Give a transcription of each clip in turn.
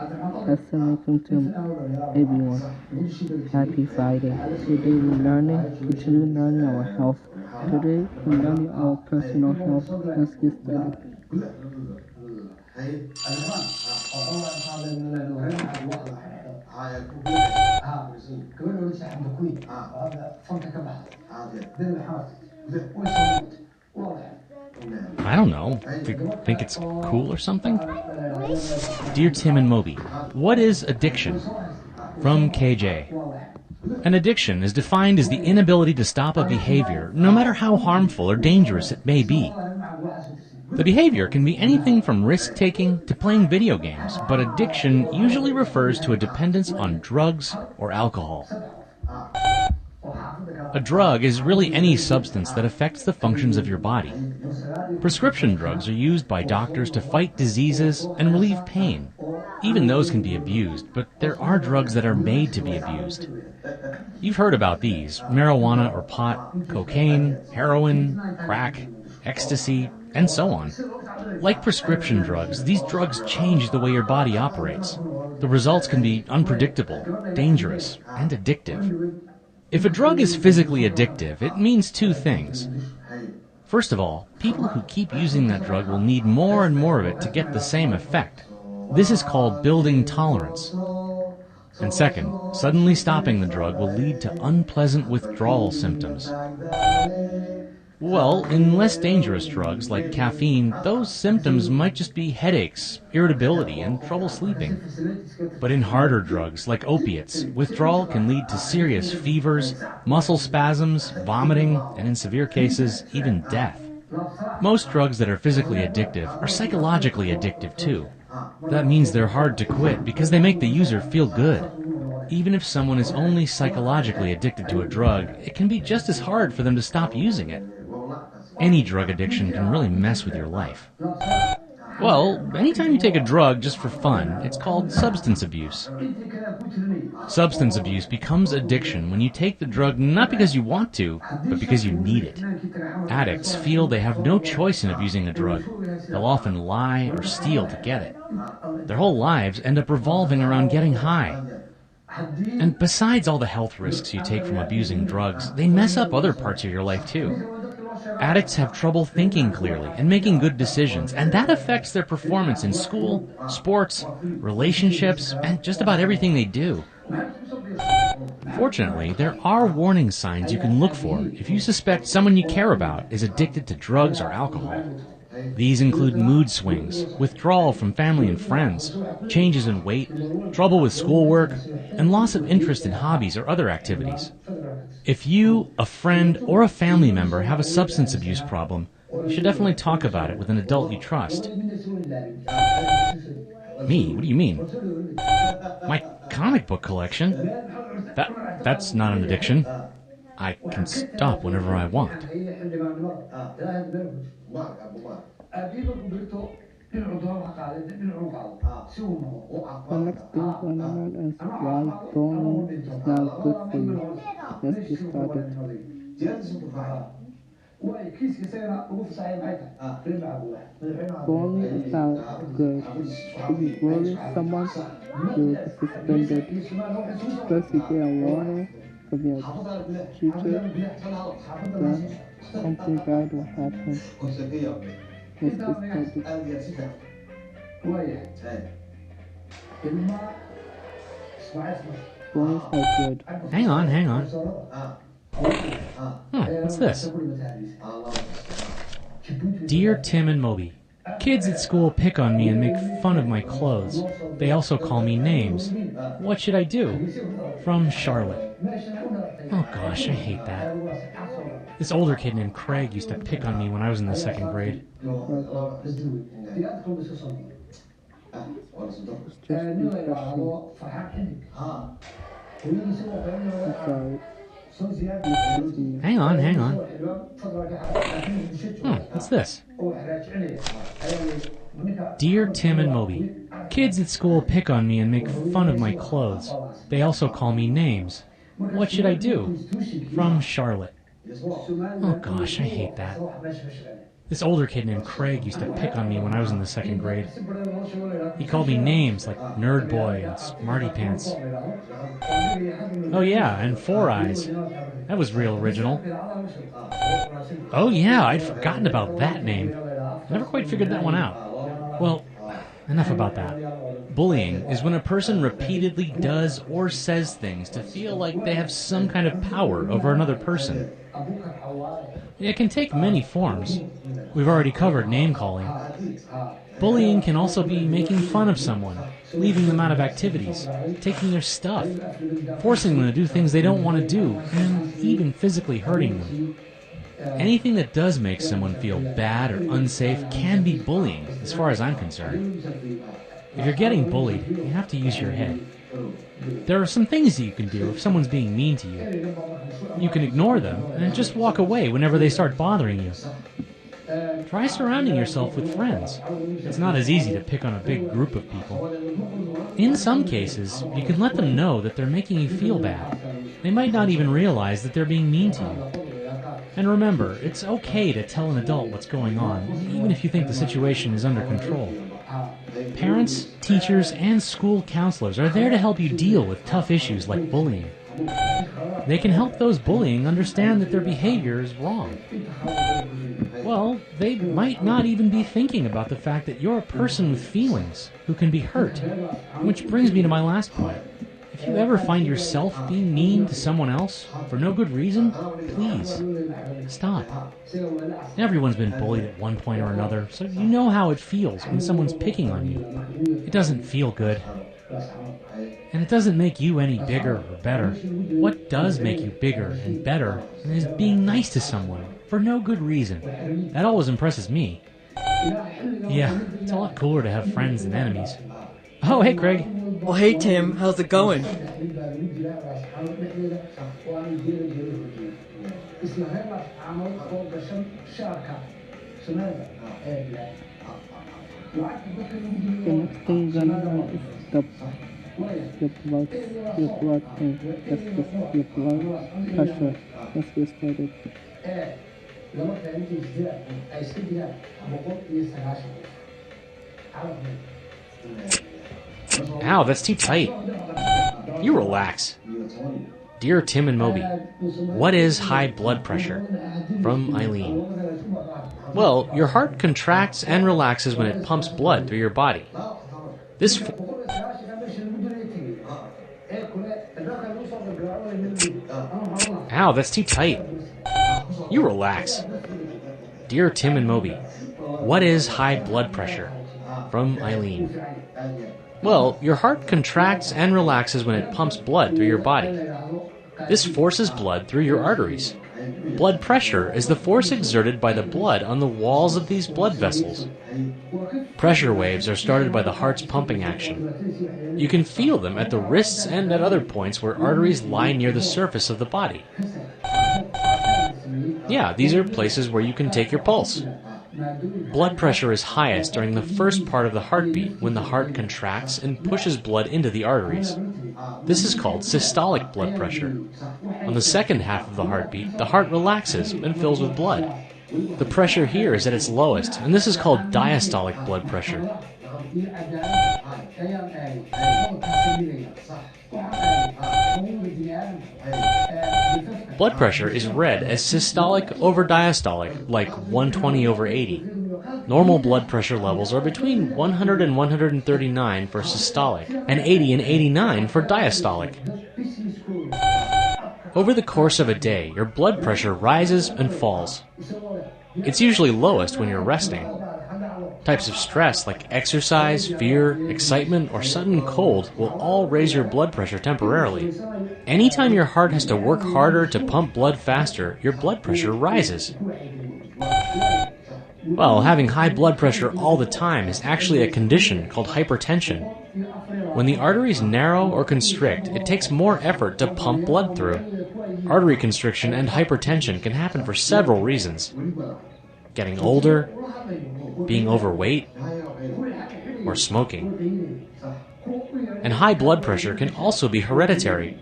Assalamualaikum to everyone. Happy Friday. Today continue learning our health. Today we're learning our personal health. Let's get started. I don't know. Think it's cool or something? Dear Tim and Moby, what is addiction? From KJ. An addiction is defined as the inability to stop a behavior, no matter how harmful or dangerous it may be. The behavior can be anything from risk-taking to playing video games, but addiction usually refers to a dependence on drugs or alcohol. A drug is really any substance that affects the functions of your body. Prescription drugs are used by doctors to fight diseases and relieve pain. Even those can be abused, but there are drugs that are made to be abused. You've heard about these: marijuana or pot, cocaine, heroin, crack, ecstasy, and so on. Like prescription drugs, these drugs change the way your body operates. The results can be unpredictable, dangerous, and addictive. If a drug is physically addictive, it means two things. First of all, people who keep using that drug will need more and more of it to get the same effect. This is called building tolerance. And second, suddenly stopping the drug will lead to unpleasant withdrawal symptoms. Well, in less dangerous drugs like caffeine, those symptoms might just be headaches, irritability, and trouble sleeping. But in harder drugs like opiates, withdrawal can lead to serious fevers, muscle spasms, vomiting, and in severe cases, even death. Most drugs that are physically addictive are psychologically addictive too. That means they're hard to quit because they make the user feel good. Even if someone is only psychologically addicted to a drug, it can be just as hard for them to stop using it. Any drug addiction can really mess with your life. Well, anytime you take a drug just for fun, it's called substance abuse. Substance abuse becomes addiction when you take the drug not because you want to, but because you need it. Addicts feel they have no choice in abusing a drug. They'll often lie or steal to get it. Their whole lives end up revolving around getting high. And besides all the health risks you take from abusing drugs, they mess up other parts of your life too. Addicts have trouble thinking clearly and making good decisions, and that affects their performance in school, sports, relationships, and just about everything they do. Fortunately, there are warning signs you can look for if you suspect someone you care about is addicted to drugs or alcohol. These include mood swings, withdrawal from family and friends, changes in weight, trouble with schoolwork, and loss of interest in hobbies or other activities. If you, a friend, or a family member have a substance abuse problem, you should definitely talk about it with an adult you trust. Me? What do you mean? My comic book collection? That's not an addiction. I can stop whenever I want. The next thing we're going to learn is why bowling is not good for you. Let's get started. Bowling is not good. If you bully someone, you will be suspended. First you get a warning from your teacher, then something bad will happen. Let's get started. Bowling is not good. Hang on. What's this? Dear Tim and Moby, kids at school pick on me and make fun of my clothes. They also call me names. What should I do? From Charlotte. Oh gosh, I hate that. This older kid named Craig used to pick on me when I was in the second grade. Hang on. What's this? Dear Tim and Moby, kids at school pick on me and make fun of my clothes. They also call me names. What should I do? From Charlotte. Oh gosh, I hate that. This older kid named Craig used to pick on me when I was in the second grade. He called me names like Nerd Boy and Smarty Pants. Oh yeah, and Four Eyes. That was real original. Oh yeah, I'd forgotten about that name. I never quite figured that one out. Well, enough about that. Bullying is when a person repeatedly does or says things to feel like they have some kind of power over another person. It can take many forms. We've already covered name-calling. Bullying can also be making fun of someone, leaving them out of activities, taking their stuff, forcing them to do things they don't want to do, and even physically hurting them. Anything that does make someone feel bad or unsafe can be bullying, as far as I'm concerned. If you're getting bullied, you have to use your head. There are some things that you can do if someone's being mean to you. You can ignore them and just walk away whenever they start bothering you. Try surrounding yourself with friends. It's not as easy to pick on a big group of people. In some cases, you can let them know that they're making you feel bad. They might not even realize that they're being mean to you. And remember, it's okay to tell an adult what's going on, even if you think the situation is under control. Parents, teachers, and school counselors are there to help you deal with tough issues like bullying. They can help those bullying understand that their behavior is wrong. Well, they might not even be thinking about the fact that you're a person with feelings who can be hurt. Which brings me to my last point. If you ever find yourself being mean to someone else for no good reason, please stop. Everyone's been bullied at one point or another, so you know how it feels when someone's picking on you. It doesn't feel good. And it doesn't make you any bigger or better. What does make you bigger and better is being nice to someone for no good reason. That always impresses me. Yeah, it's a lot cooler to have friends than enemies. Oh, hey, Craig. Well, hey, Tim. How's it going? The next thing you're gonna learn is your blood thing. That's just your blood pressure. Let's get started. Ow, that's too tight. You relax. Dear Tim and Moby, what is high blood pressure? From Eileen. Well, your heart contracts and relaxes when it pumps blood through your body. This Ow, that's too tight. You relax. Dear Tim and Moby, what is high blood pressure? From Eileen. Well, your heart contracts and relaxes when it pumps blood through your body. This forces blood through your arteries. Blood pressure is the force exerted by the blood on the walls of these blood vessels. Pressure waves are started by the heart's pumping action. You can feel them at the wrists and at other points where arteries lie near the surface of the body. Yeah, these are places where you can take your pulse. Blood pressure is highest during the first part of the heartbeat when the heart contracts and pushes blood into the arteries. This is called systolic blood pressure. On the second half of the heartbeat, the heart relaxes and fills with blood. The pressure here is at its lowest, and this is called diastolic blood pressure. Blood pressure is read as systolic over diastolic, like 120 over 80. Normal blood pressure levels are between 100 and 139 for systolic, and 80 and 89 for diastolic. Over the course of a day, your blood pressure rises and falls. It's usually lowest when you're resting. Types of stress like exercise, fear, excitement, or sudden cold will all raise your blood pressure temporarily. Anytime your heart has to work harder to pump blood faster, your blood pressure rises. Well, having high blood pressure all the time is actually a condition called hypertension. When the arteries narrow or constrict, it takes more effort to pump blood through. Artery constriction and hypertension can happen for several reasons. Getting older, being overweight, or smoking. And high blood pressure can also be hereditary.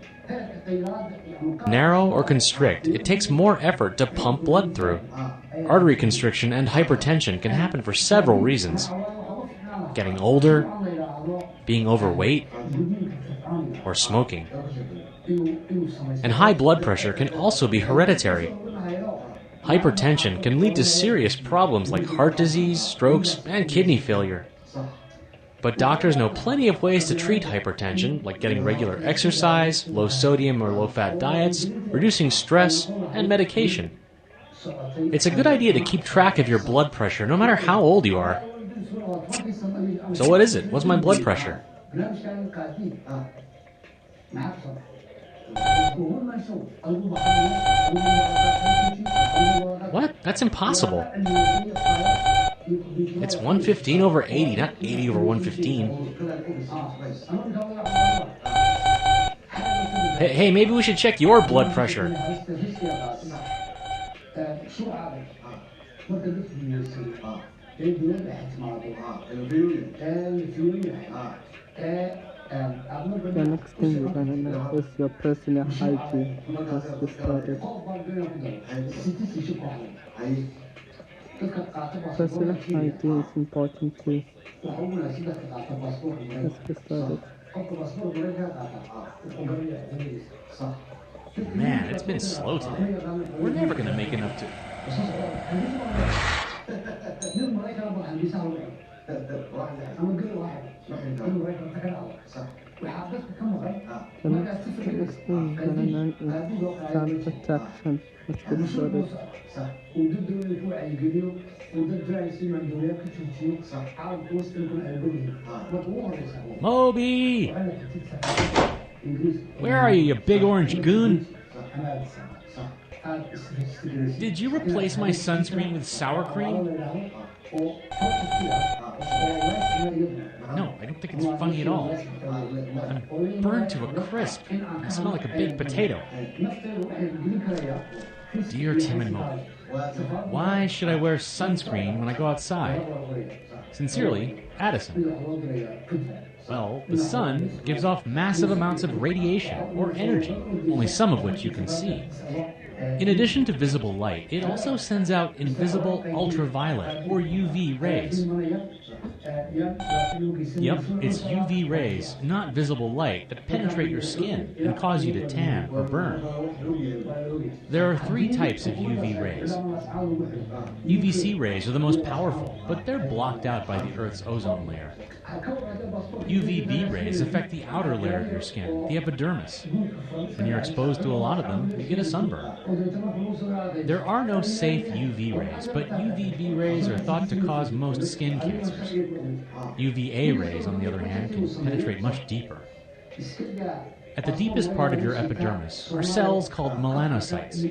Narrow or constrict, it takes more effort to pump blood through. Artery constriction and hypertension can happen for several reasons. Getting older, being overweight, or smoking. And high blood pressure can also be hereditary. Hypertension can lead to serious problems like heart disease, strokes, and kidney failure. But doctors know plenty of ways to treat hypertension, like getting regular exercise, low sodium or low fat diets, reducing stress, and medication. It's a good idea to keep track of your blood pressure no matter how old you are. So what is it? What's my blood pressure? What? That's impossible. It's 115 over 80, not 80 over 115. Hey, maybe we should check your blood pressure. The next thing we're gonna know is your personal hygiene. Let's get started. Personal hygiene is important too. Let's get started. Man, it's been slow today. We're never gonna make enough to... The next thing we're gonna learn is sun protection. Let's get started. Moby! Where are you, you big orange goon? Did you replace my sunscreen with sour cream? No, I don't think it's funny at all. I'm burned to a crisp. I smell like a baked potato. Dear Tim and Moby, why should I wear sunscreen when I go outside? Sincerely, Addison. Well, the sun gives off massive amounts of radiation or energy, only some of which you can see. In addition to visible light, it also sends out invisible ultraviolet or UV rays. Yep, it's UV rays, not visible light, that penetrate your skin and cause you to tan or burn. There are 3 types of UV rays. UVC rays are the most powerful, but they're blocked out by the Earth's ozone layer. UVB rays affect the outer layer of your skin, the epidermis. When you're exposed to a lot of them, you get a sunburn. There are no safe UV rays, but UVB rays are thought to cause most skin cancers. UVA rays, on the other hand, can penetrate much deeper. At the deepest part of your epidermis are cells called melanocytes.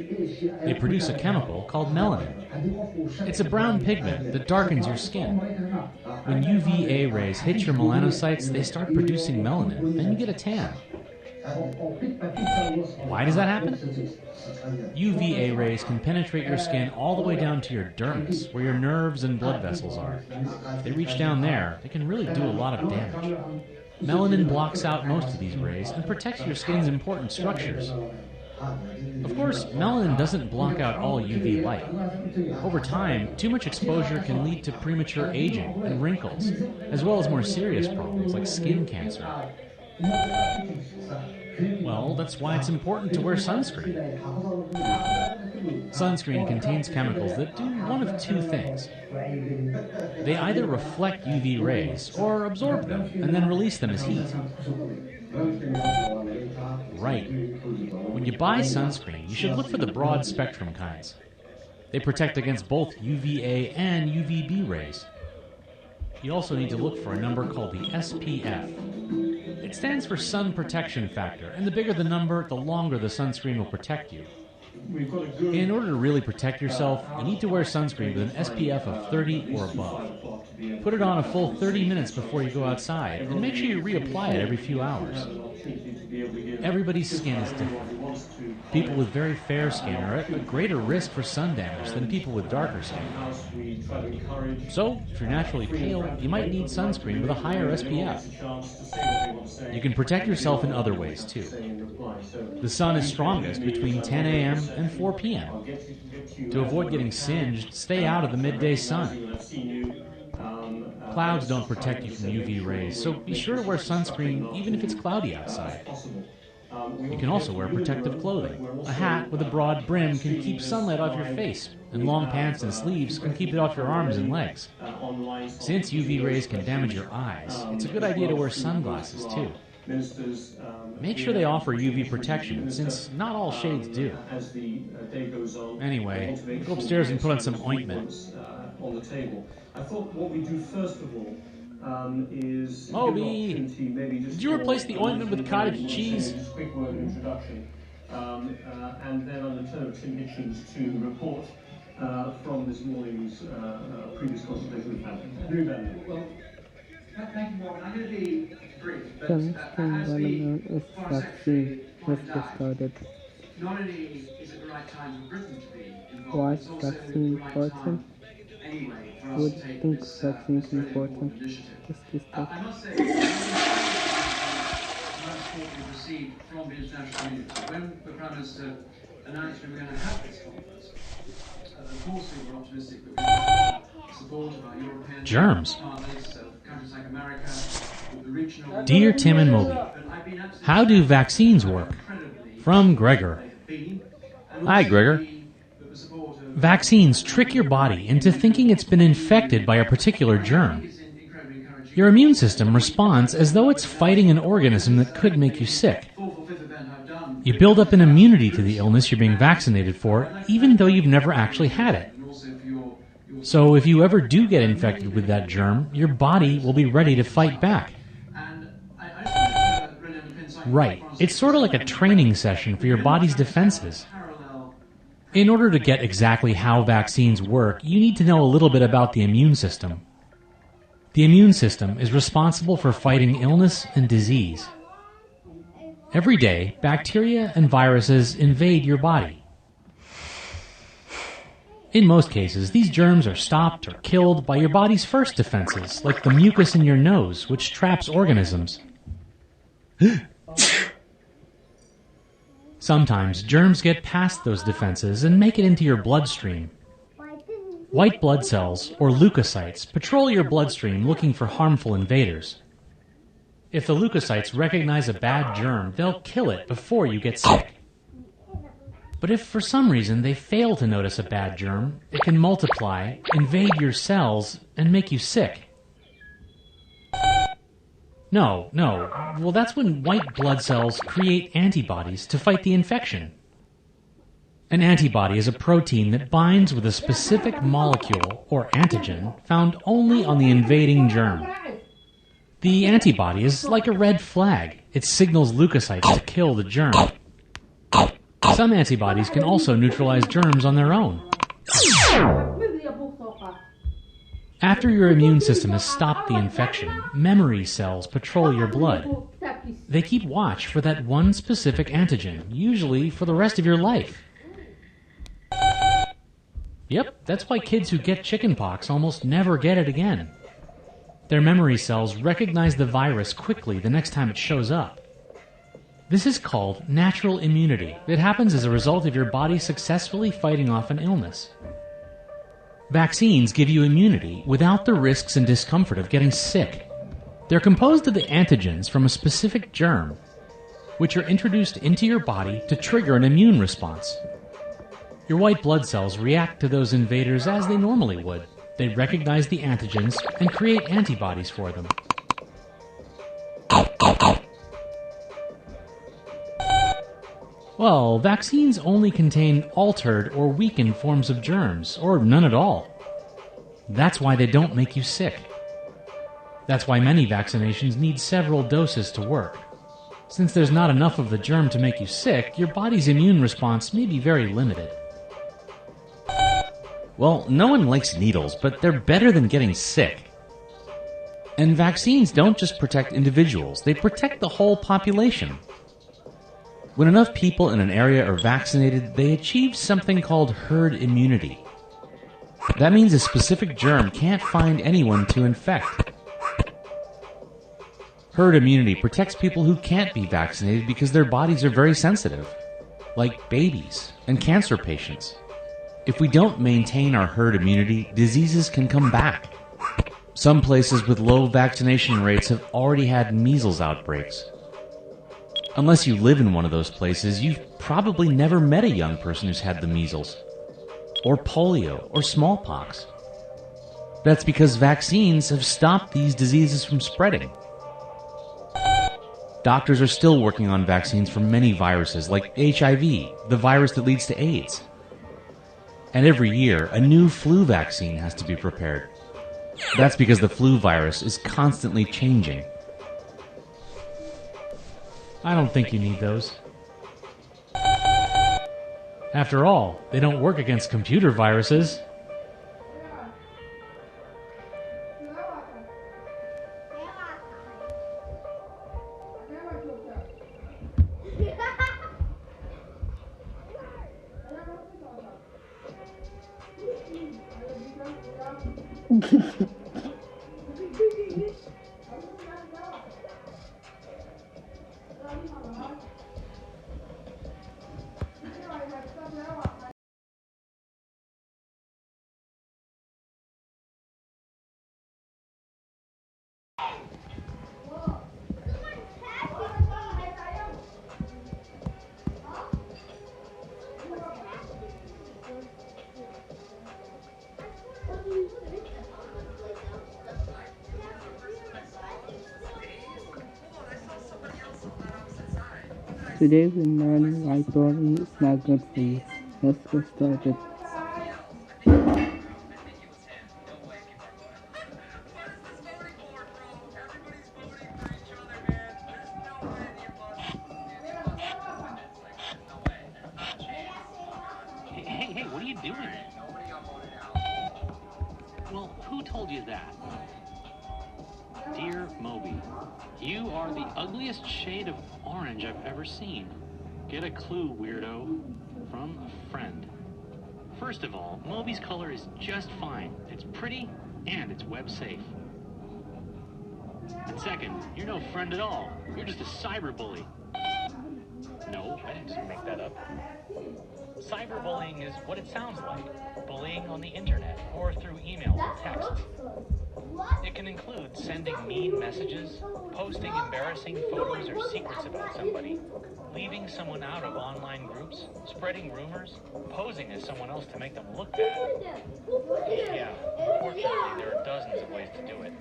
They produce a chemical called melanin. It's a brown pigment that darkens your skin. When UVA rays hit your melanocytes, they start producing melanin, then you get a tan. Why does that happen? UVA rays can penetrate your skin all the way down to your dermis, where your nerves and blood vessels are. If they reach down there, they can really do a lot of damage. Melanin blocks out most of these rays and protects your skin's important structures. Of course, melanin doesn't block out all UV light. Over time, too much exposure can lead to premature aging and wrinkles, as well as more serious problems like skin cancer. Well, that's why it's important to wear sunscreen. Sunscreen contains chemicals that do one of 2 things. They either reflect UV rays or absorb them and then release them as heat. Right. When you buy sunscreen, you should look for the broad spectrum kinds. They protect against both UVA and UVB rays. You also need to look for a number called the SPF. It stands for Sun Protection Factor, and the bigger the number, the longer the sunscreen will protect you. In order to really protect yourself, you need to wear sunscreen with an SPF of 30 or above. put it on a full 30 minutes before you go outside, and make sure you reapply it every few hours. Everybody's skin is different. People with very fair skin are at a greater risk for sun damage than people with darker skin. So, if you're naturally pale, you might need sunscreen with a higher SPF. You can protect yourself in other ways, too. The sun is strongest between 10 a.m. and 4 p.m. To avoid getting singed, stay out of the midday sun. Clouds don't protect you from UV rays, so be sure to wear sunscreen even if it's cloudy outside. You can also wear protective clothing. A hat with a broad brim can keep sunlight off your face, and long pants and sleeves can keep it off your arms and legs. Since UV rays can damage your eyes, it's a good idea to wear sunglasses too. Make sure they offer UV protection, since not all shades do. Anyway, go upstairs and put on some ointment. I thought what we do first of all is Moby, did you replace the ointment with cottage cheese? Just a quick word of introduction, and then I'm going to turn to Tim Hitchens to report from this morning's previous consultation we've had. Well, thank you, Morgan. I'm going to be brief, but as the vaccine. Let's get started. Not only is it the right time for Britain to be involved, Why it's is also vaccine the right important? time anyway for us Would to you take think this vaccine is very important? initiative. Just this stuff. I must say, the most support we've received from the international community. When the Prime Minister announced we were going to have this conference, of course we were optimistic that we would have support of our European Germs. partners, countries like America, the regional... Dear Tim and Moby, how do vaccines work? From Gregor. Hi, Gregor. Vaccines trick your body into thinking it's been infected by a particular germ. Your immune system responds as though it's fighting an organism that could make you sick. You build up an immunity to the illness you're being vaccinated for, even though you've never actually had it. So if you ever do get infected with that germ, your body will be ready to fight back. Right. It's sort of like a training session for your body's defenses. In order to get exactly how vaccines work, you need to know a little bit about the immune system. The immune system is responsible for fighting illness and disease. Every day, bacteria and viruses invade your body. In most cases, these germs are stopped or killed by your body's first defenses, like the mucus in your nose, which traps organisms. Sometimes, germs get past those defenses and make it into your bloodstream. White blood cells, or leukocytes, patrol your bloodstream looking for harmful invaders. If the leukocytes recognize a bad germ, they'll kill it before you get sick. But if for some reason they fail to notice a bad germ, it can multiply, invade your cells, and make you sick. No. Well, that's when white blood cells create antibodies to fight the infection. An antibody is a protein that binds with a specific molecule, or antigen, found only on the invading germ. The antibody is like a red flag. It signals leukocytes to kill the germ. Some antibodies can also neutralize germs on their own. After your immune system has stopped the infection, memory cells patrol your blood. They keep watch for that one specific antigen, usually for the rest of your life. Yep, that's why kids who get chickenpox almost never get it again. Their memory cells recognize the virus quickly the next time it shows up. This is called natural immunity. It happens as a result of your body successfully fighting off an illness. Vaccines give you immunity without the risks and discomfort of getting sick. They're composed of the antigens from a specific germ, which are introduced into your body to trigger an immune response. Your white blood cells react to those invaders as they normally would. They recognize the antigens and create antibodies for them. Well, vaccines only contain altered or weakened forms of germs, or none at all. That's why they don't make you sick. That's why many vaccinations need several doses to work. Since there's not enough of the germ to make you sick, your body's immune response may be very limited. Well, no one likes needles, but they're better than getting sick. And vaccines don't just protect individuals, they protect the whole population. When enough people in an area are vaccinated, they achieve something called herd immunity. That means a specific germ can't find anyone to infect. Herd immunity protects people who can't be vaccinated because their bodies are very sensitive, like babies and cancer patients. If we don't maintain our herd immunity, diseases can come back. Some places with low vaccination rates have already had measles outbreaks. Unless you live in one of those places, you've probably never met a young person who's had the measles, or polio, or smallpox. That's because vaccines have stopped these diseases from spreading. Doctors are still working on vaccines for many viruses, like HIV, the virus that leads to AIDS. And every year, a new flu vaccine has to be prepared. That's because the flu virus is constantly changing. I don't think you need those. After all, they don't work against computer viruses. Today we're learning why bullying is not good for you. Let's get started. Hey, what are you doing? Well, who told you that? Dear Moby, you are the ugliest shade of orange I've ever seen. Get a clue, weirdo. From a friend. First of all, Moby's color is just fine. It's pretty, and it's web safe. And second, you're no friend at all. You're just a cyberbully. No, I didn't just make that up. Cyberbullying is what it sounds like. Bullying on the internet, or through email or text. It can include sending mean messages, posting embarrassing photos or secrets about somebody, leaving someone out of online groups, spreading rumors, posing as someone else to make them look bad. Yeah, unfortunately, there are dozens of ways to do it.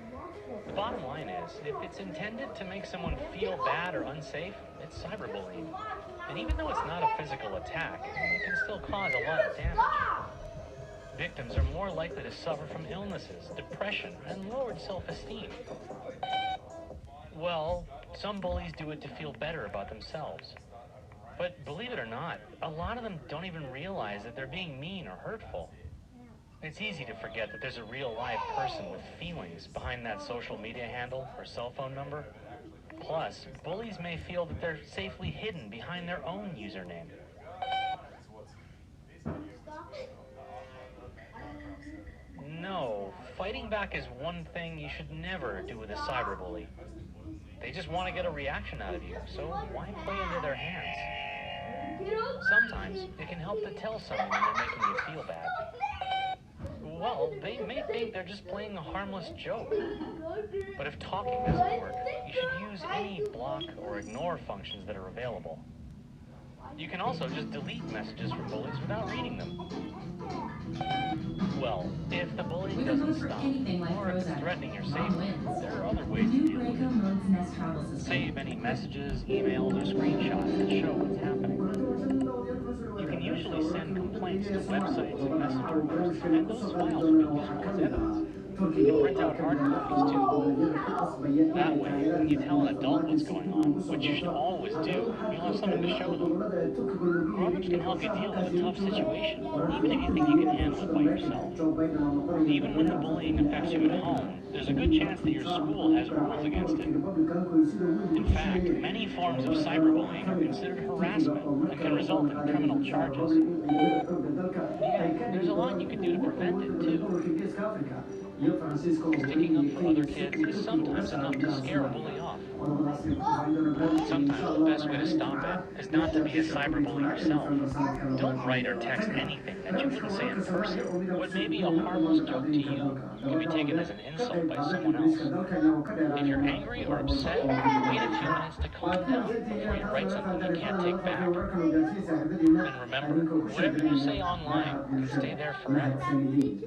The bottom line is, if it's intended to make someone feel bad or unsafe, it's cyberbullying. And even though it's not a physical attack, it can still cause a lot of damage. Victims are more likely to suffer from illnesses, depression, and lowered self-esteem. Well, some bullies do it to feel better about themselves. But believe it or not, a lot of them don't even realize that they're being mean or hurtful. It's easy to forget that there's a real live person with feelings behind that social media handle or cell phone number. Plus, bullies may feel that they're safely hidden behind their own username. No, fighting back is one thing you should never do with a cyberbully. They just want to get a reaction out of you, so why play into their hands? Sometimes it can help to tell someone when they're making you feel bad. Well, they may think they're just playing a harmless joke. But if talking doesn't work, you should use any block or ignore functions that are available. You can also just delete messages from bullies without reading them. Well, if the bullying doesn't stop, or if it's threatening your safety, there are other ways to deal with it. Save any messages, emails, or screenshots that show what's happening. You can usually send complaints to websites and messenger groups, and those files will be useful as evidence. You can print out hard copies too. That way, when you tell an adult what's going on, which you should always do, you'll have something to show them. Grown-ups can help you deal with a tough situation, even if you think you can handle it by yourself. Even when the bullying affects you at home, there's a good chance that your school has rules against it. In fact, many forms of cyberbullying are considered harassment and can result in criminal charges. Yeah, there's a lot you can do to prevent it, too. Sticking up for other kids is sometimes enough to scare a bully off. Sometimes the best way to stop it is not to be a cyberbully yourself. Don't write or text anything that you wouldn't say in person. What may be a harmless joke to you can be taken as an insult by someone else. If you're angry or upset, wait a few minutes to calm down before you write something you can't take back. And remember, whatever you say online can stay there forever.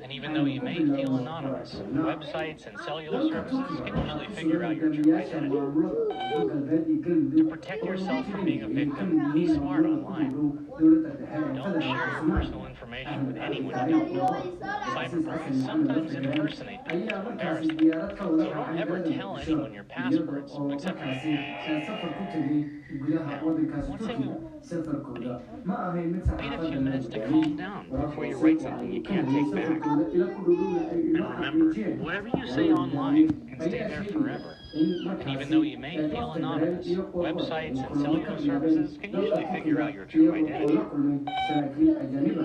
And even though you may feel anonymous, websites and cellular services can usually figure out your true identity. To protect yourself from being a victim, be smart online. Don't share your personal information with anyone you don't know. Cyberbullies sometimes impersonate people to embarrass them. So don't ever tell anyone your passwords, except for wait a few minutes to calm down before you write something you can't take back. And remember, whatever you say online can stay there forever. And even though you may feel anonymous, websites and cellular services can usually figure out your true identity.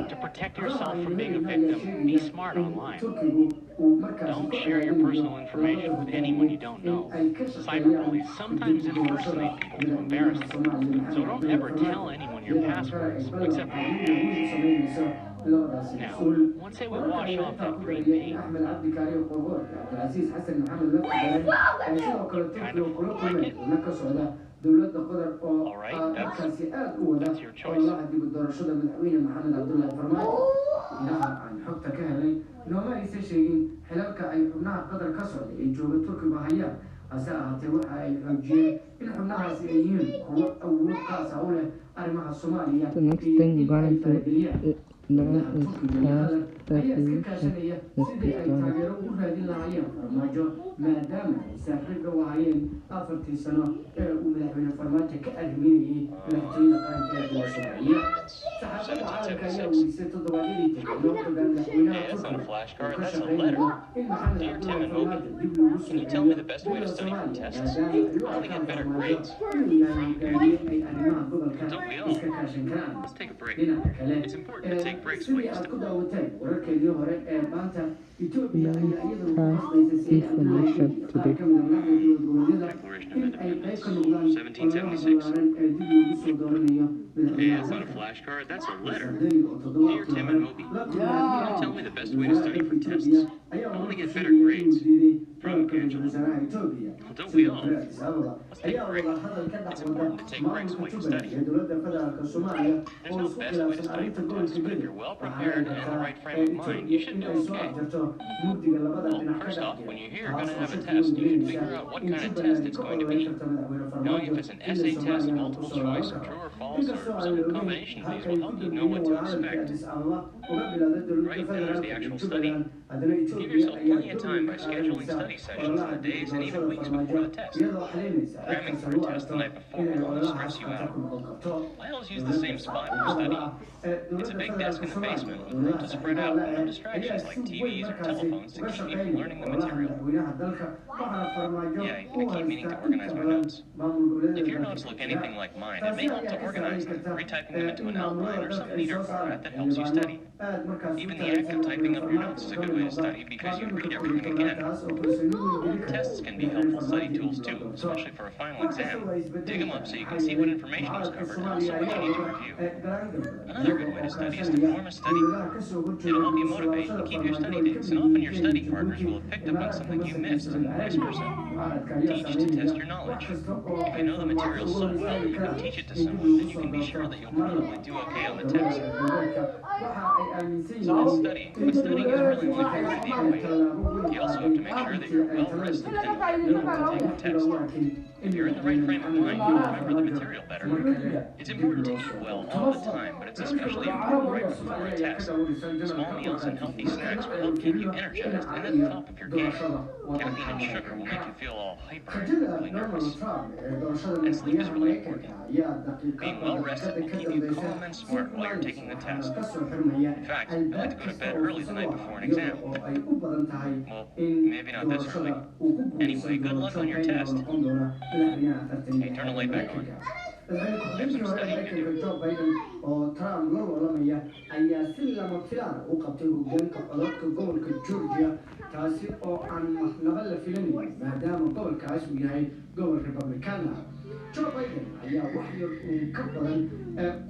To protect yourself from being a victim, be smart online. Don't share your personal information with anyone you don't know. Cyberbullies sometimes impersonate people to embarrass them. So don't ever tell anyone your passwords, except for now, once say we wash off that green paint. Kind of like it? Alright, that's your choice. hase ahaatee waxa ay xoojiyeen in xubnahaasi ay yihiin kuwo awood qaas ah u leh arrimaha Soomaaliya. The next thing we're going to do is pass resolution sidii ay taageero u raadin lahaayeen farmaajo maadaama ay saaxiibka u ahaayeen 4 sano ee uu madaxweyne farmaajo ka arriminayay madaxtooyada qaranka ee Soomaaliya. saxaafadda caalamka ayaa weysay toddobaadii That's not a flashcard, that's a letter. Dear Tim and Moby, can you tell me the best way to study for tests? I want to get better grades. From Andy. Don't we all? Let's take a break. It's important to take breaks while you study. Information today. Declaration of Independence, 1776. Hey, that's not a flashcard, that's a letter. Dear Tim and Moby, can you tell me the best way to study for tests? I want to get better grades. From Angela. Well, don't we all? Let's take a break. It's important to take breaks while you study. There's no best way to study for tests, but if you're well prepared and in the right frame of mind, you should do okay. Well, first off, when you hear you're going to have a test, you should figure out what kind of test it's going to be. Knowing if it's an essay test, multiple choice, or true or false, or some combination of these will help you know what to expect. Right, then there's the actual study. Give yourself plenty of time by scheduling study sessions on the days and even weeks before the test. Cramming for a test the night before will only stress you out. I always use the same spot for study. It's a big desk in the basement with room to spread out and no distractions like TVs or telephones to keep me from learning the material. Yeah, I keep meaning to organize my notes. If your notes look anything like mine, it may help to organize them, retyping them into an outline or some neater format that helps you study. Even the act of typing up your notes is a good way to study because you read everything again. Tests can be helpful study tools too, especially for a final exam. Dig them up so you can see what information was covered and also what you need to review. Another good way to study is to form a study. It'll help you motivate and keep your study dates, and often your study partners will have picked up on something you missed and vice versa. Teach to test your knowledge. If you know the material so well you can teach it to someone, then you can be sure that you'll probably do okay on the test. So that's studying, but studying is really only part of the equation. You also have to make sure that you're well rested and able to take the test. If you're in the right frame of mind, you'll remember the material better. It's important to eat well all the time, but it's especially important right before a test. Small meals and healthy snacks will help keep you energized and at the top of your game. Caffeine and sugar will make you feel all hyper and really nervous. And sleep is really important. Being well rested will keep you calm and smart while you're taking the test. In fact, I like to go to bed early the night before an exam. Well, maybe not this early. Anyway, good luck on your test. Hey, turn the light back on. I have some studying to do. Joe Biden oo Trump la waramaya ayaa si lama filaan u qabtay hoggaanka codadka gobolka Georgia taasi oo aan marnaba la filayn maadaama gobolkaas uu yahay gobol Republican ah. Joe Biden ayaa wax yar ka badan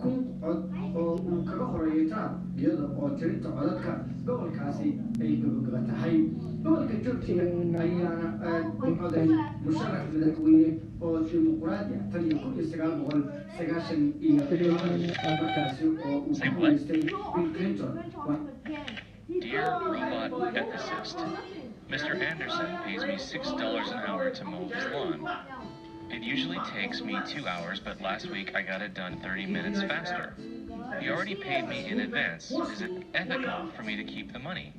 kun cod oo uu kaga horeeyay Trump iyada oo tirinta codadka gobolkaasi ay gabagaba tahay. gobolka Georgia ayaana u coday musharax madaxweyne oo dimuqraadi ah tan iyo 1990 markaasi oo uu ku guuleystay Bill Clinton. Dear robot ethicist, Mr. Anderson pays me $6 an hour to mow his lawn. It usually takes me 2 hours, but last week I got it done 30 minutes faster. He already paid me in advance. Is it ethical for me to keep the money?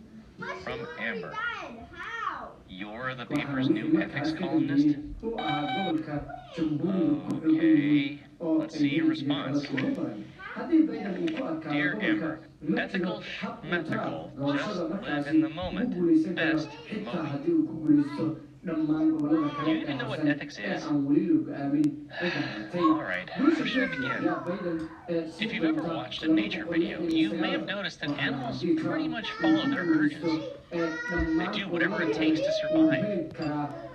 From Amber. You're the paper's new ethics columnist? Okay, let's see your response. Dear Amber, ethical methical, just live in the moment. Best, movie. Do you even know what ethics is? Alright, where should I begin? If you've ever watched a nature video, you may have noticed that animals pretty much follow their urges. They do whatever it takes to survive.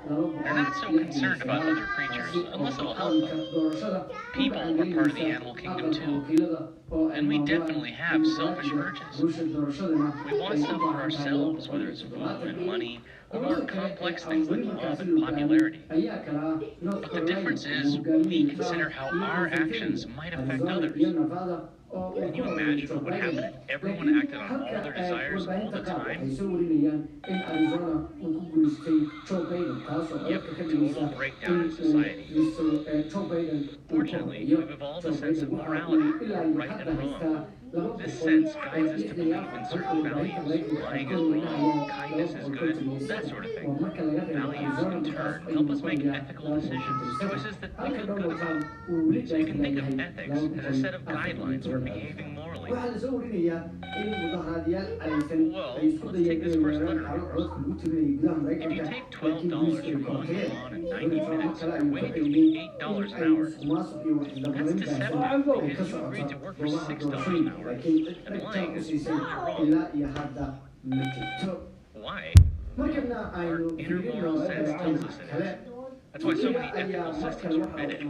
They're not so concerned about other creatures, unless it'll help them. People are part of the animal kingdom too. And we definitely have selfish urges. We want stuff for ourselves, whether it's food and money, or more complex things like love and popularity. But the difference is, we consider how our actions might affect others. Can you imagine what would happen if everyone acted on all their desires all the time? You have a total breakdown in society. Fortunately, we've evolved a sense of morality, right and wrong. This sense guides us to believe in certain values. Lying is wrong, kindness is good, that sort of thing. Values, in turn, help us make ethical decisions, choices that we feel good about. So you can think of ethics as a set of guidelines for behaving morally. Well, let's take this first letter of yours. If you take $12 for mowing the lawn in 90 minutes, your wage will be $8 an hour. That's deceptive because you agreed to work for $6 an hour. And lying is morally wrong. Why? Our inner moral sense tells us it is. That's why so many ethical systems are fitted.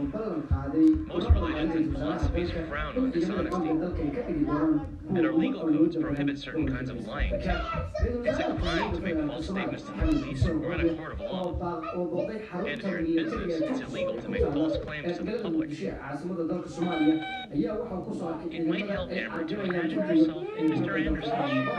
Most religions and philosophies frown on dishonesty, and our legal codes prohibit certain kinds of lying. It's a crime to make false statements to the police or in a court of law. And if you're in business, it's illegal to make false claims to the public. It might help Amber to imagine herself in Mr. Anderson's shoes.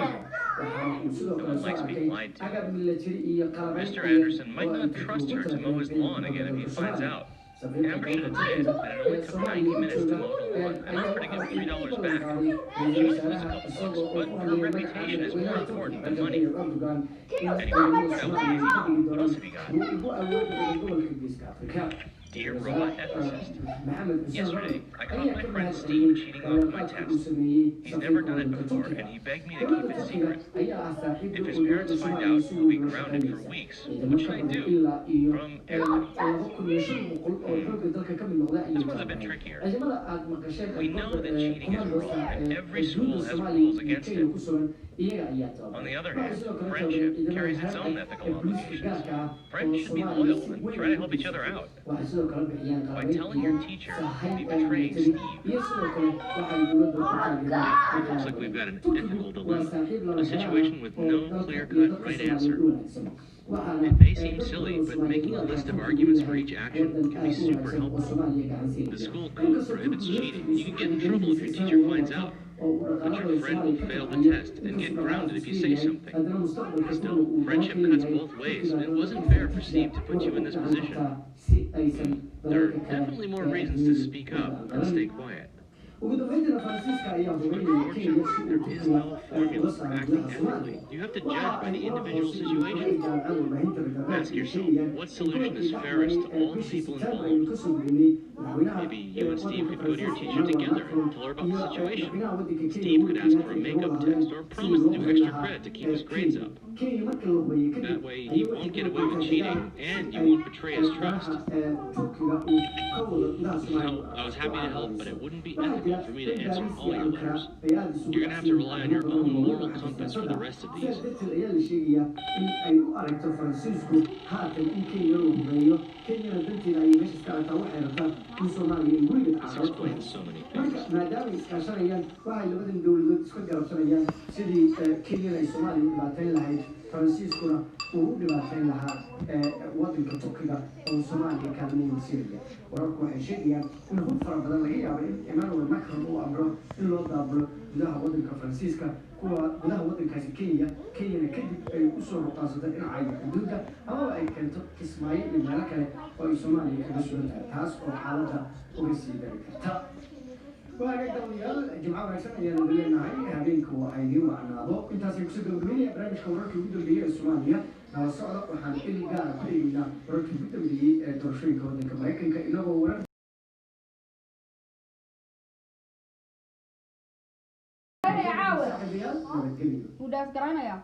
No one likes being lied to. Mr. Anderson might not trust her to mow his lawn again if he finds out. Amber should admit that it only took 90 minutes to mow the lawn and offer to give $3 back. She might lose a couple bucks, but her reputation is more important than money. Anyway, that was easy. What else have you got? Dear robot ethicist, yesterday I caught my friend Steve cheating off my test. He's never done it before, and he begged me to keep it secret. If his parents find out, he'll be grounded for weeks. What should I do? From Eric. This one's a bit trickier. We know that cheating is wrong, and every school has rules against it. On the other hand, friendship carries its own ethical obligations. Friends should be loyal and try to help each other out. By telling your teacher, you'll be betraying Steve. It looks like we've got an ethical dilemma, a situation with no clear-cut right answer. It may seem silly, but making a list of arguments for each action can be super helpful. The school code prohibits cheating. You can get in trouble if your teacher finds out. Let your friend fail the test and get grounded if you say something. Still, friendship cuts both ways, and it wasn't fair for Steve to put you in this position. There are definitely more reasons to speak up than stay quiet. Unfortunately, there is no formula for acting ethically. You have to judge by the individual situation. Ask yourself, what solution is fairest to all the people involved? Maybe you and Steve could go to your teacher together and tell her about the situation. Steve could ask for a makeup test or promise to do extra credit to keep his grades up. That way, he won't get away with cheating, and you won't betray his trust. So, I was happy to help, but it wouldn't be ethical for me to answer all your letters. You're gonna have to rely on your own moral compass for the rest of these. This explains so many things. فرانسيسكونا uu dhibaateyn lahaa wadanka Turkiga oo Soomaaliya kaalmeyn Syria wararku waxay sheegayaan in hub fara badan laga yaabo in Emmanuel Macron uu amro in loo daabulo gudaha wadanka Faransiiska kuwa gudaha wadankaasi Kenya kadib ay u soo ruqaansadeen dhinaca xuduudda ama ay keento Kismaayo iyo meelo kale oo ay Soomaaliya kaga soo tahay taas oo xaaladda uga sii dari karta وهذا الجماعة رئيسنا ينادلنا هاي هذين كواعدين وعناضو أنت سيكسر بالمية برامج كورك يودو اللي السومالية صعدة وحن اللي قال كلنا برامج يودو اللي ترشين كودن كمايكن كإنه هو udah sekarang ya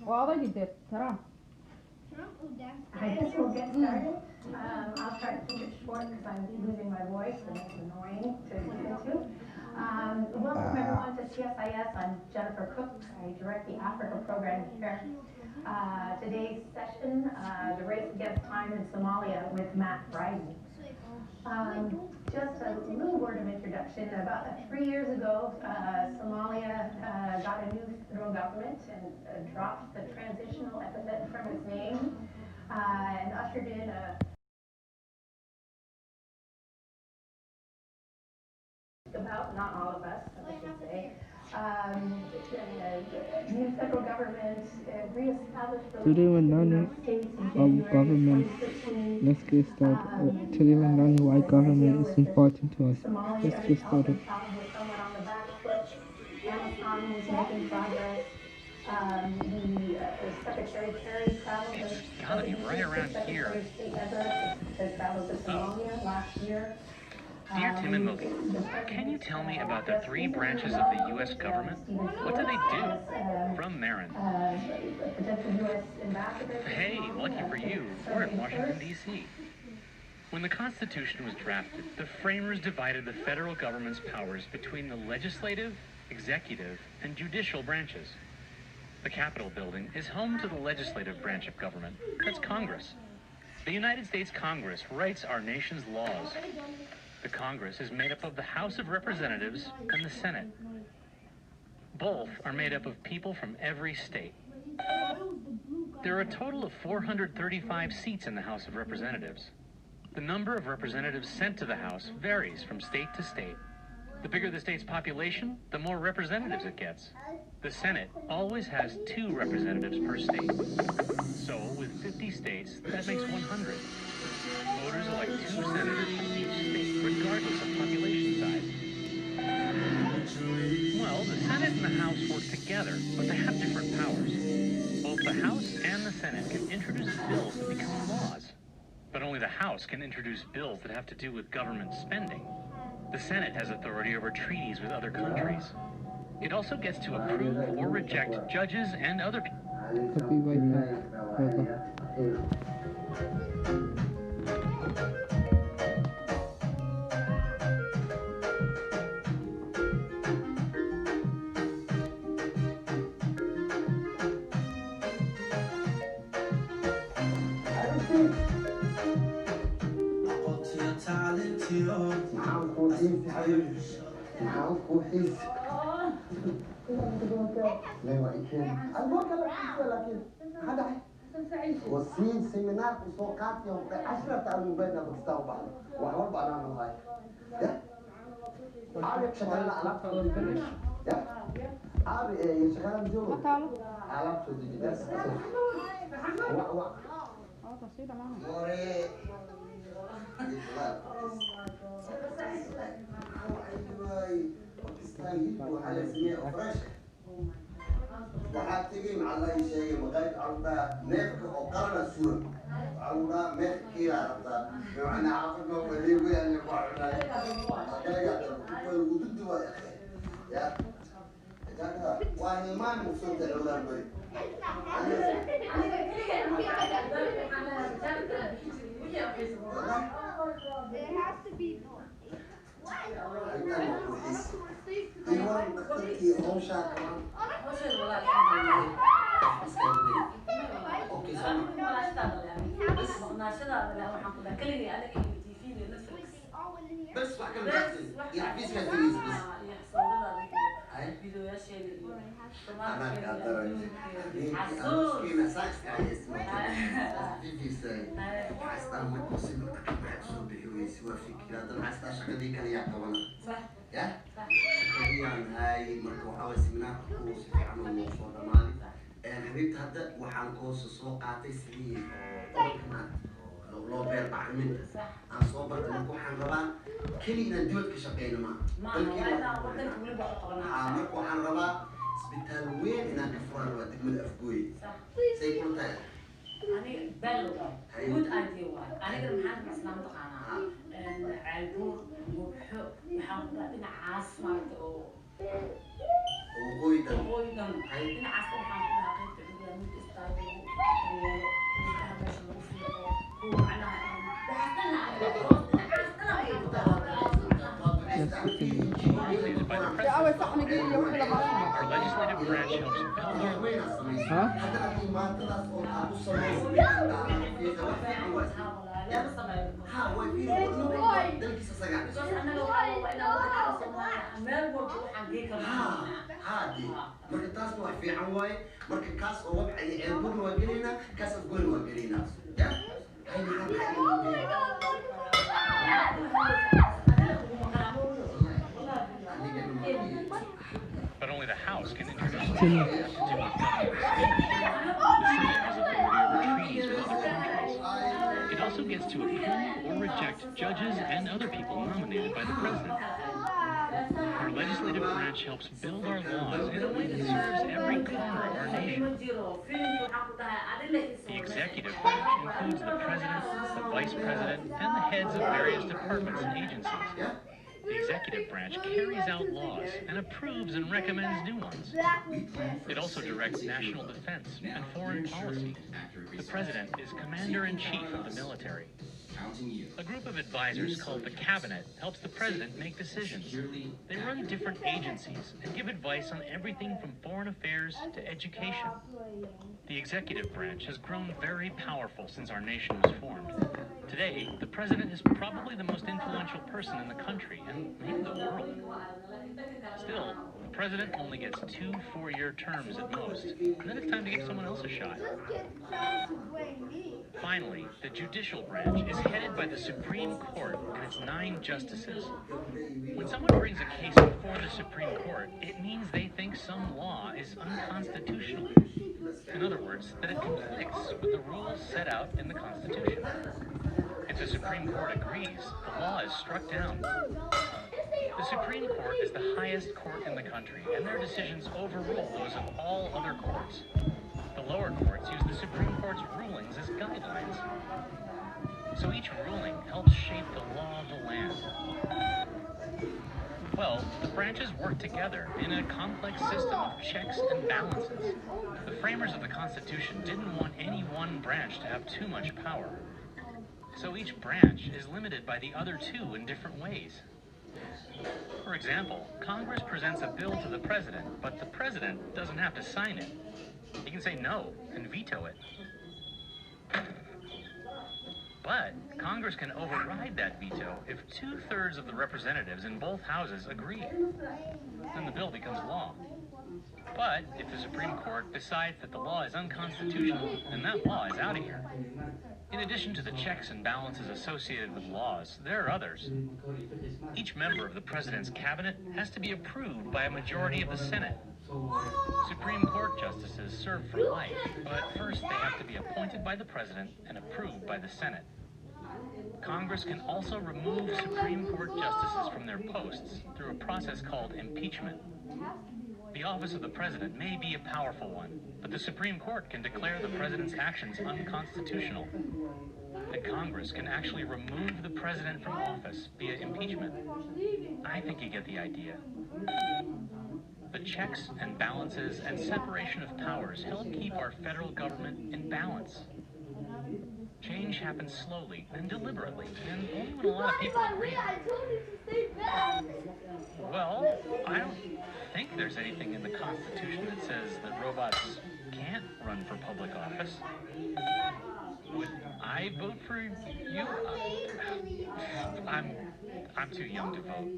wah apa gitu sekarang I guess we'll get started. I'll try to keep it short because I'm losing my voice and it's annoying to listen to. Welcome everyone to CSIS. I'm Jennifer Cook. I direct the Africa program here. Today's session, the race against time in Somalia with Matt Bryden. Just a little word of introduction. About 3 years ago, Somalia got a new federal government and dropped the transitional epithet from its name and ushered in a about, not all of us, I should say. New federal government reestablished the Today when learning of government, let's get started. Today when learning why government is important to us. Let's get started. Amazon was making progress. The Secretary Kerry traveled It's gotta be right around here. To travel to Somalia last year. Dear Tim and Moby, can you tell me about the 3 branches of the U.S. government? What do they do? From Marin. Hey, lucky for you, we're in Washington, D.C. When the Constitution was drafted, the framers divided the federal government's powers between the legislative, executive, and judicial branches. The Capitol building is home to the legislative branch of government. That's Congress. The United States Congress writes our nation's laws. The Congress is made up of the House of Representatives and the Senate. Both are made up of people from every state. There are a total of 435 seats in the House of Representatives. The number of representatives sent to the House varies from state to state. The bigger the state's population, the more representatives it gets. The Senate always has 2 representatives per state. So, with 50 states, that makes 100. Voters elect 2 senators from each state, regardless of population size. Well, the Senate and the House work together, but they have different powers. Both the House and the Senate can introduce bills that become laws. But only the House can introduce bills that have to do with government spending. The Senate has authority over treaties with other countries. It also gets to approve or reject judges and other people. I'll be right back. Bye-bye. والصين سيمينار وسوقات يوم 10 تعلموا بيننا بتستوعب وحول بعضنا هاي عارف شغال علاقته بالفيلم؟ عارف شغال بجو ما تعالوا علاقته بس وق تصوير معنا waxaad tegi macalla ii sheegay maqayd carruurta neefka oo qalana suran carruura meelkiila rabtaa macnaa caqabka waleegu yaalla ku cunay qalaga wududu waa ya jaka waa hilmaan muqsanta dhowlaan bari There has to be more. Iwan dadkii hawshaa kaman بس واحد كان يعني في سكتيز بس أنا قادر مسكينة ساكس كايس في ساي حستعمل مصيبة بعد شو بيهوي سوا في كذا ده ما استاشق دي كان يعتبرنا يا يعني هاي مركو حوالي سمينار كورس في عمل موضوع مالي حبيبت هذا وحن كورس سوق قاطي سليم لو بير بعمل عن صوبر تلقوا حن ربا كلنا دود كشقينا ما مركو حن ربا سبتال وين هناك فران ودك من الأفقوي سيكون تاي أنا بلغ good idea أنا قد محل إسلام تقانا عالبور وبحب وحاول إن عاص مالته وقويدا إن عاص وحاول إن قيد عند استاذ أول صح نجيب يوم كده Our legislative branch helps marka taas waa fiican waaye marka kaas oo wax ay ceelbun waa gelina kaas oo gool waa gelina ya But only the House can introduce the Senate has authority over treaties with other countries. It also gets to approve or reject judges and other people nominated by the president. Our legislative branch helps build our laws in a way that serves every corner of our nation. The executive branch includes the president, the vice president, and the heads of various departments and agencies. The executive branch carries out laws and approves and recommends new ones. It also directs national defense and foreign policy. The president is commander-in-chief of the military. A group of advisors called the cabinet helps the president make decisions. They run different agencies and give advice on everything from foreign affairs to education. The executive branch has grown very powerful since our nation was formed. Today, the president is probably the most influential person in the country and maybe the world. Still, the president only gets 2 4-year terms at most, and then it's time to give someone else a shot. Finally, the judicial branch is headed by the Supreme Court and its 9 justices. When someone brings a case before the Supreme Court, it means they think some law is unconstitutional. In other words, that it conflicts with the rules set out in the Constitution. If the Supreme Court agrees, the law is struck down. The Supreme Court is the highest court in the country, and their decisions overrule those of all other courts. The lower courts use the Supreme Court's rulings as guidelines. So each ruling helps shape the law of the land. Well, the branches work together in a complex system of checks and balances. The framers of the Constitution didn't want any one branch to have too much power. So each branch is limited by the other 2 in different ways. For example, Congress presents a bill to the president, but the president doesn't have to sign it. He can say no and veto it. But Congress can override that veto if 2/3 of the representatives in both houses agree. Then the bill becomes law. But if the Supreme Court decides that the law is unconstitutional, then that law is out of here. In addition to the checks and balances associated with laws, there are others. Each member of the president's cabinet has to be approved by a majority of the Senate. Supreme Court justices serve for life, but first they have to be appointed by the president and approved by the Senate. Congress can also remove Supreme Court justices from their posts through a process called impeachment. The office of the president may be a powerful one, but the Supreme Court can declare the president's actions unconstitutional. And Congress can actually remove the president from office via impeachment. I think you get the idea. The checks and balances and separation of powers help keep our federal government in balance. Change happens slowly and deliberately, and only when a lot of people agree. Well, I don't think there's anything in the Constitution that says that robots can't run for public office. Would I vote for you? I'm too young to vote.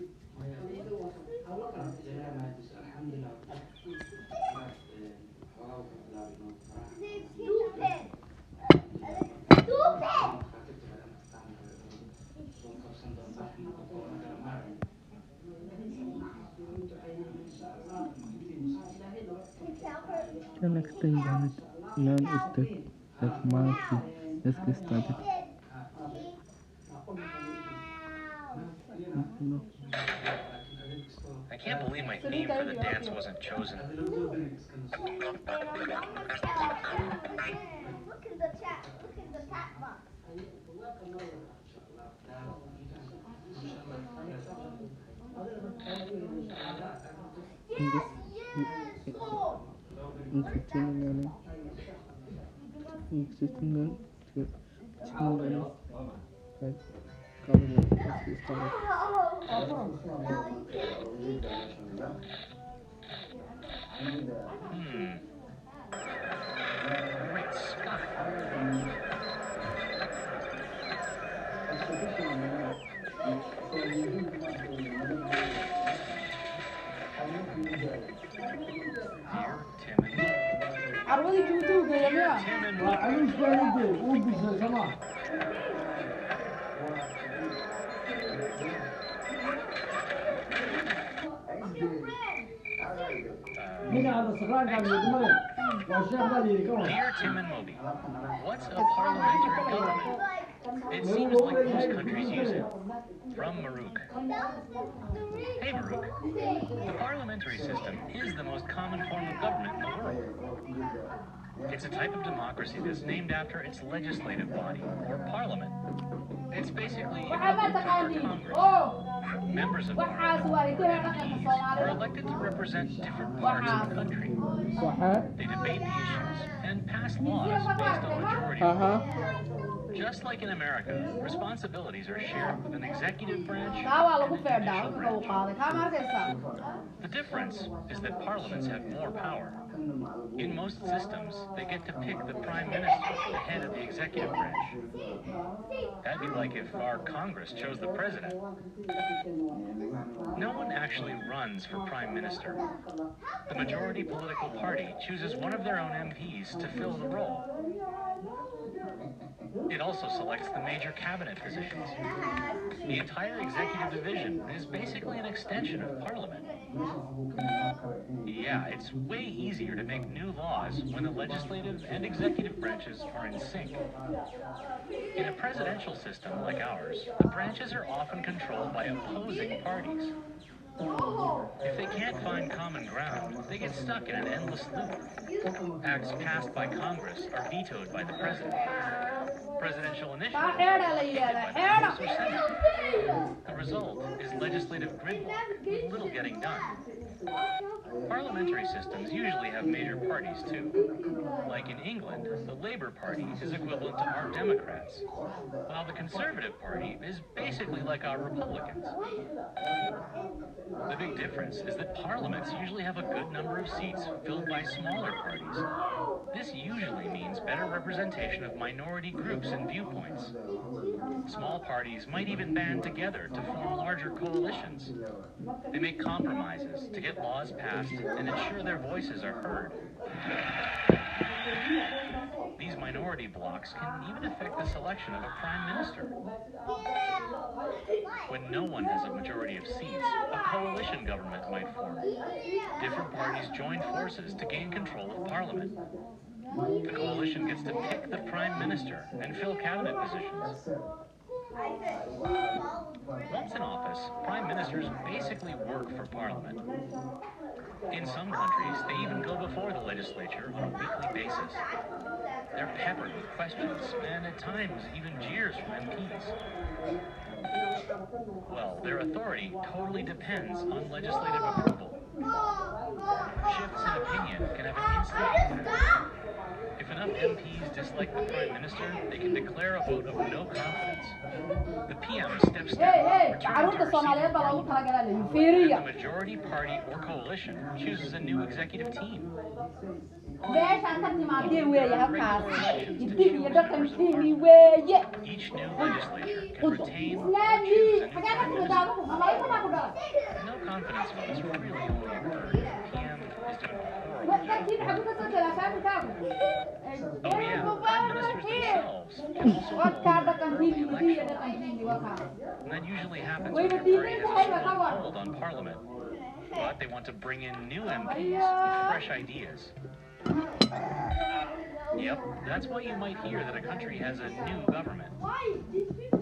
The next thing I want to learn is that Marcy. Let's get started. I can't believe my theme for the dance wasn't chosen. Look in the chat. Look in the chat box. Great Scott. عروضي جوتو يا جماعة. Dear Tim and Moby, what's a parliamentary government? It seems like most countries use it. From Maruk. Hey Maruk, the parliamentary system is the most common form of government in the world. It's a type of democracy that's named after its legislative body, or parliament. It's basically equivalent to our Congress. Members of Parliament are elected to represent different parts of the country. They debate the issues and pass laws based on majority rule. Just like in America, responsibilities are shared with an executive branch and a judicial branch. The difference is that parliaments have more power. In most systems, they get to pick the prime minister, the head of the executive branch. That'd be like if our Congress chose the president. No one actually runs for prime minister. The majority political party chooses one of their own MPs to fill the role. It also selects the major cabinet positions. The entire executive division is basically an extension of Parliament. Yeah, it's way easier to make new laws when the legislative and executive branches are in sync. In a presidential system like ours, the branches are often controlled by opposing parties. If they can't find common ground, they get stuck in an endless loop. Acts passed by Congress are vetoed by the president. Presidential initiatives are taken by the House or Senate. The result is legislative gridlock, with little getting done. Parliamentary systems usually have major parties too. Like in England, the Labour Party is equivalent to our Democrats, while the Conservative Party is basically like our Republicans. The big difference is that parliaments usually have a good number of seats filled by smaller parties. This usually means better representation of minority groups and viewpoints. Small parties might even band together to form larger coalitions. They make compromises to get laws passed and ensure their voices are heard. These These minority blocs can even affect the selection of a prime minister. When no one has a majority of seats, a coalition government might form. Different parties join forces to gain control of parliament. The coalition gets to pick the prime minister and fill cabinet positions. Once in office, prime ministers basically work for parliament. In some countries, they even go before the legislature on a weekly basis. They're peppered with questions and at times even jeers from MPs. Well, their authority totally depends on legislative approval. Shifts in opinion can have an instant impact. If enough MPs dislike the Prime Minister, they can declare a vote of no confidence. The PM steps down, returning to her seat in Parliament. And the majority party or coalition chooses a new executive team. There are regulations to choose members of Parliament. Each new legislature can retain or choose a new Prime Minister. No confidence votes really only occur if the PM is doing a horrible job. Oh yeah, prime ministers themselves can also hold early elections. And that usually happens when their party has a strong hold on parliament. But they want to bring in new MPs with fresh ideas. Yep, that's why you might hear that a country has a new government,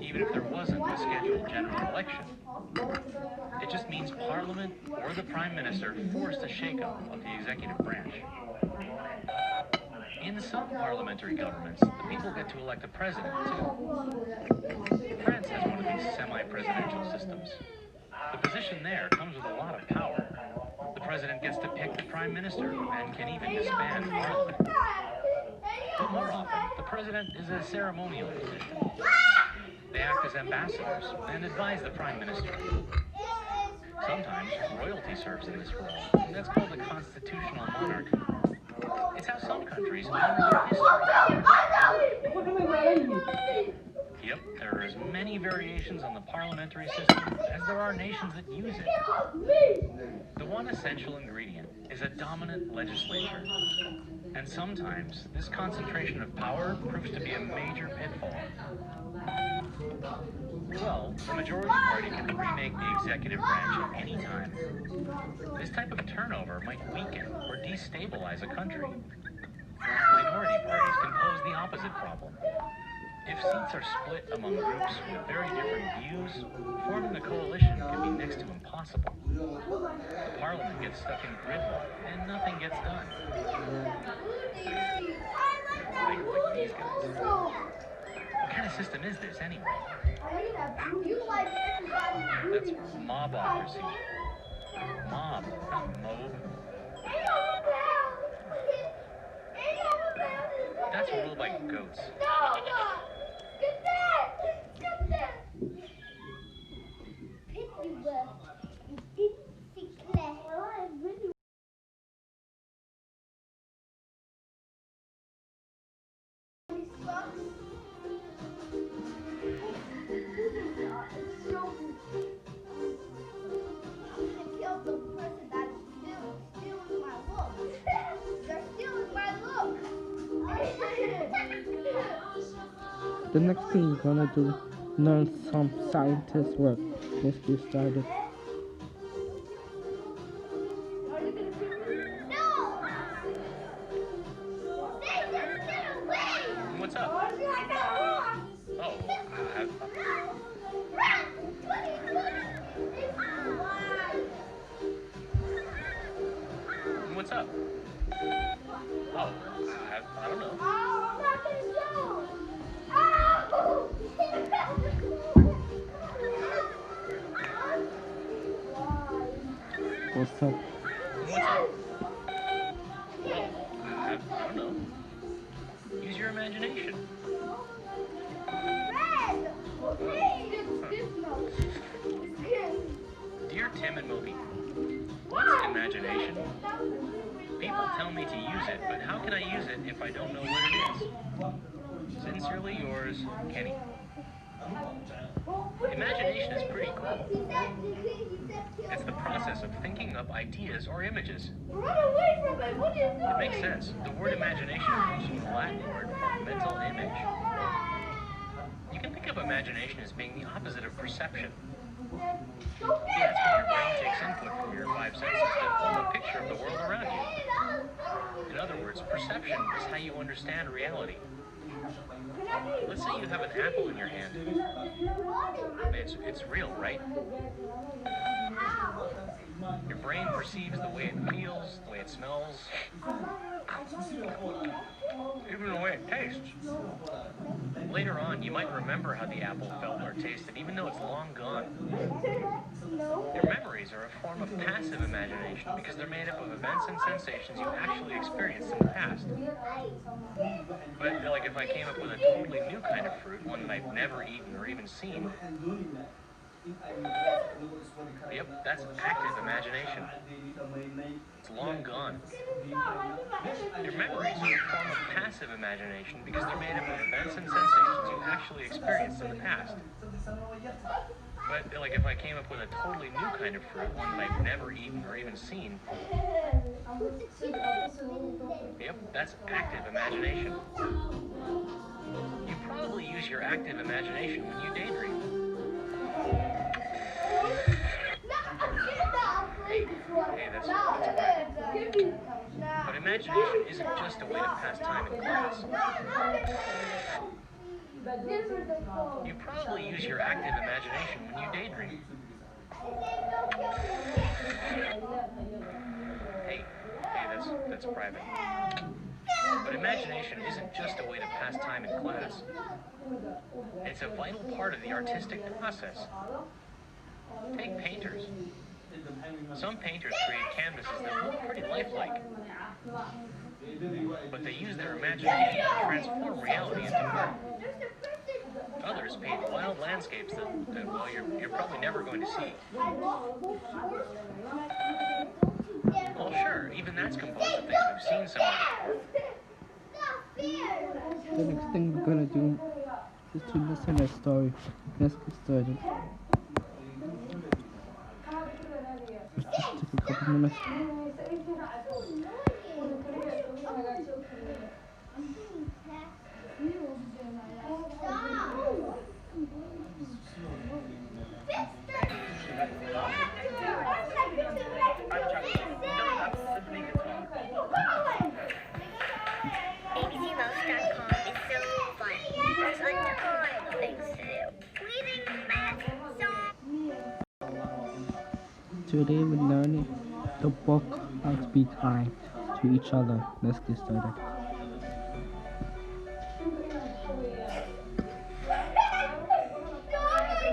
even if there wasn't a scheduled general election. It just means Parliament or the Prime Minister forced a shake-up of the executive branch. In some parliamentary governments, the people get to elect a president, too. France has one of these semi-presidential systems. The position there comes with a lot of power. The president gets to pick the Prime Minister and can even disband Parliament. But more often, the president is a ceremonial position. They act as ambassadors and advise the Prime Minister. Sometimes royalty serves in this role, and that's called a constitutional monarchy. It's how some countries honor their history. Yep, there are as many variations on the parliamentary system as there are nations that use it. The one essential ingredient is a dominant legislature. And sometimes this concentration of power proves to be a major pitfall. Well, the majority party can remake the executive branch at any time. This type of turnover might weaken or destabilize a country. Minority parties can pose the opposite problem. If seats are split among groups with very different views, forming a coalition can be next to impossible. The parliament gets stuck in gridlock and nothing gets done. Like these guys. What kind of system is this anyway? That's mobocracy. Mob, not mob. That's ruled by goats. The next thing you're gonna do, learn some scientist work. Let's get started. What's up? Oh, what's up? Oh, I don't know. What's up? What's up? I don't know. Use your imagination. Dear Tim and Moby, what's imagination? People tell me to use it, but how can I use it if I don't know what it is? Sincerely yours, Kenny. Imagination is pretty cool. It's the process of thinking up ideas or images. It makes sense. The word imagination comes from the Latin word for mental image. You can think of imagination as being the opposite of perception. That's when your brain takes input from your five senses to form a picture of the world around you. In other words, perception is how you understand reality. Let's say you have an apple in your hand. It's real, right? Your brain perceives the way it feels, the way it smells, even the way it tastes. Later on, you might remember how the apple felt or tasted, even though it's long gone. Your memories are a form of passive imagination because they're made up of events and sensations you actually experienced in the past. But like if I came up with a totally new kind of fruit, one that I've never eaten or even seen, yep, that's active imagination. It's long gone. Your memories are a form of passive imagination because they're made up of events and sensations you actually experienced in the past. But like if I came up with a totally new kind of fruit, one that I've never eaten or even seen, yep, that's active imagination. You probably use your active imagination when you daydream. Hey, that's right. But imagination isn't just a way to pass time in class. You probably use your active imagination when you daydream. Hey, that's private. But imagination isn't just a way to pass time in class. It's a vital part of the artistic process. Take painters. Some painters create canvases that look pretty lifelike, but they use their imagination to transform reality into art. Others paint wild landscapes that well, you're probably never going to see. Well, sure, even that's composed of things we've seen somewhere before. The next thing we're gonna do is to listen to a story. Let's get started. Let's just take a couple minutes. Today we're learning the book How to Be Kind to Each Other. Let's get started.